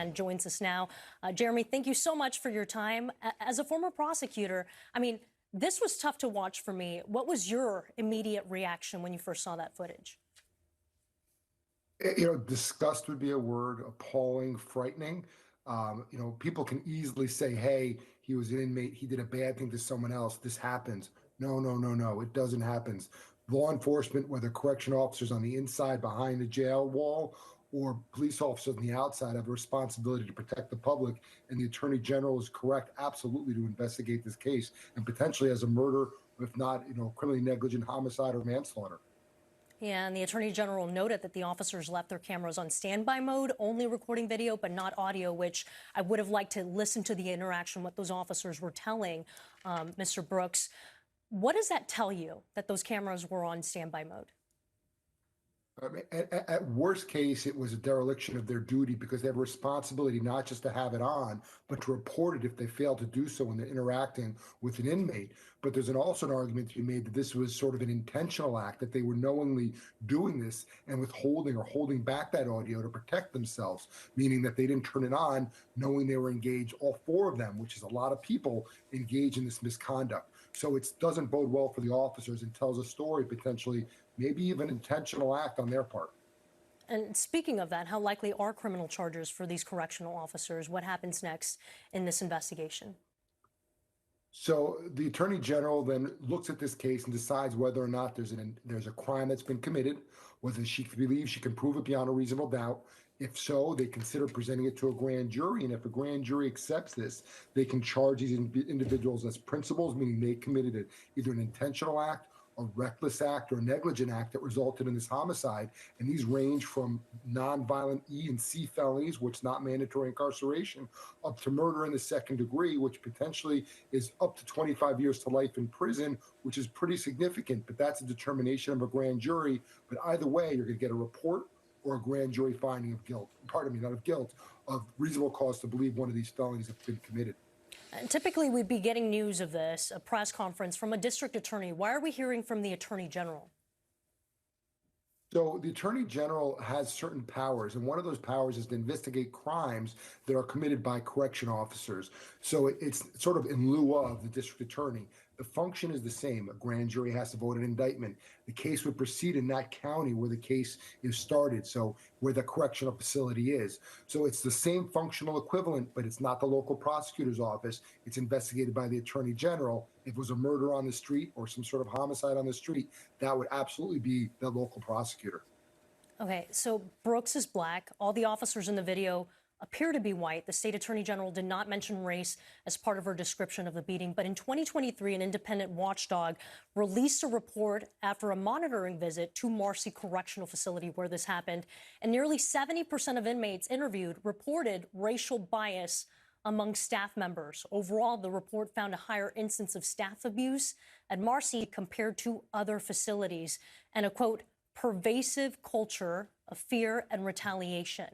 Saland joins us now. Jeremy, thank you so much for your time. As a former prosecutor, I mean, this was tough to watch for me. What was your immediate reaction when you first saw that footage? Disgust would be a word, appalling, frightening. People can easily say, hey, he was an inmate, he did a bad thing to someone else, this happens. No, no, no, no, it doesn't happen. Law enforcement, whether correction officers on the inside behind the jail wall or police officers on the outside, have a responsibility to protect the public. And the Attorney General is correct, absolutely, to investigate this case and potentially as a murder, if not, criminally negligent homicide or manslaughter. Yeah, and the Attorney General noted that the officers left their cameras on standby mode, only recording video but not audio, which I would have liked to listen to the interaction, what those officers were telling Mr. Brooks. What does that tell you, that those cameras were on standby mode? I mean, at worst case, it was a dereliction of their duty because they have a responsibility not just to have it on, but to report it if they fail to do so when they're interacting with an inmate. But there's also an argument to be made that this was sort of an intentional act, that they were knowingly doing this and withholding or holding back that audio to protect themselves, meaning that they didn't turn it on knowing they were engaged, all four of them, which is a lot of people engaged in this misconduct. So it doesn't bode well for the officers and tells a story potentially, maybe even intentional act on their part. And speaking of that, how likely are criminal charges for these correctional officers? What happens next in this investigation? So the Attorney General then looks at this case and decides whether or not there's a crime that's been committed, whether she believes she can prove it beyond a reasonable doubt. If so, they consider presenting it to a grand jury, and if a grand jury accepts this, they can charge these individuals as principals, meaning they committed either an intentional act, a reckless act, or a negligent act that resulted in this homicide. And these range from nonviolent E and C felonies, which is not mandatory incarceration, up to murder in the second degree, which potentially is up to 25 years to life in prison, which is pretty significant. But that's a determination of a grand jury. But either way, you're going to get a report or a grand jury finding of guilt. Pardon me, not of guilt, of reasonable cause to believe one of these felonies have been committed. Typically, we'd be getting news of this, a press conference from a district attorney. Why are we hearing from the Attorney General? So the Attorney General has certain powers, and one of those powers is to investigate crimes that are committed by correction officers. So it's sort of in lieu of the district attorney. The function is the same. A grand jury has to vote an indictment. The case would proceed in that county where the case is started, so where the correctional facility is. So it's the same functional equivalent, but it's not the local prosecutor's office. It's investigated by the Attorney General. If it was a murder on the street or some sort of homicide on the street, that would absolutely be the local prosecutor. Okay, so Brooks is black. All the officers in the video appear to be white. The state attorney general did not mention race as part of her description of the beating. But in 2023, an independent watchdog released a report after a monitoring visit to Marcy Correctional Facility where this happened. And nearly 70% of inmates interviewed reported racial bias among staff members. Overall, the report found a higher instance of staff abuse at Marcy compared to other facilities, and a, quote, pervasive culture of fear and retaliation.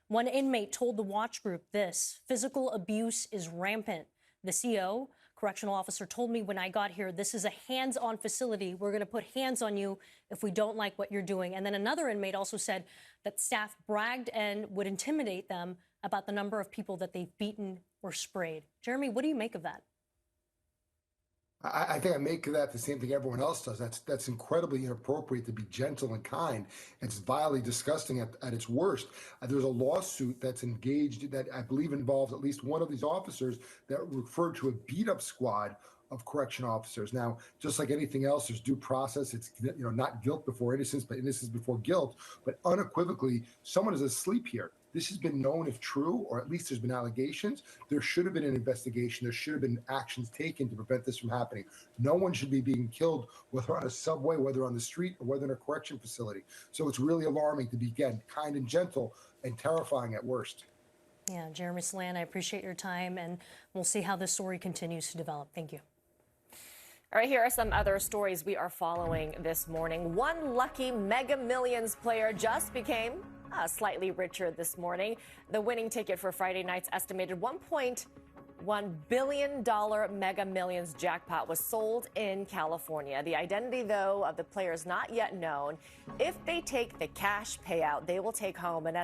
One inmate told the watch group this: physical abuse is rampant. The CO, correctional officer, told me when I got here, this is a hands-on facility. We're going to put hands on you if we don't like what you're doing. And then another inmate also said that staff bragged and would intimidate them about the number of people that they've beaten or sprayed. Jeremy, what do you make of that? I think I make of that the same thing everyone else does. That's incredibly inappropriate to be gentle and kind. It's vilely disgusting at its worst. There's a lawsuit that's engaged that I believe involves at least one of these officers that referred to a beat-up squad of correction officers. Now, just like anything else, there's due process. It's not guilt before innocence, but innocence before guilt. But unequivocally, someone is asleep here. This has been known if true, or at least there's been allegations. There should have been an investigation. There should have been actions taken to prevent this from happening. No one should be being killed, whether on a subway, whether on the street, or whether in a correction facility. So it's really alarming to be, again, kind and gentle and terrifying at worst. Yeah, Jeremy Saland, I appreciate your time, and we'll see how this story continues to develop. Thank you. All right, here are some other stories we are following this morning. One lucky Mega Millions player just became slightly richer this morning. The winning ticket for Friday night's estimated $1.1 billion Mega Millions jackpot was sold in California. The identity, though, of the player is not yet known. If they take the cash payout, they will take home an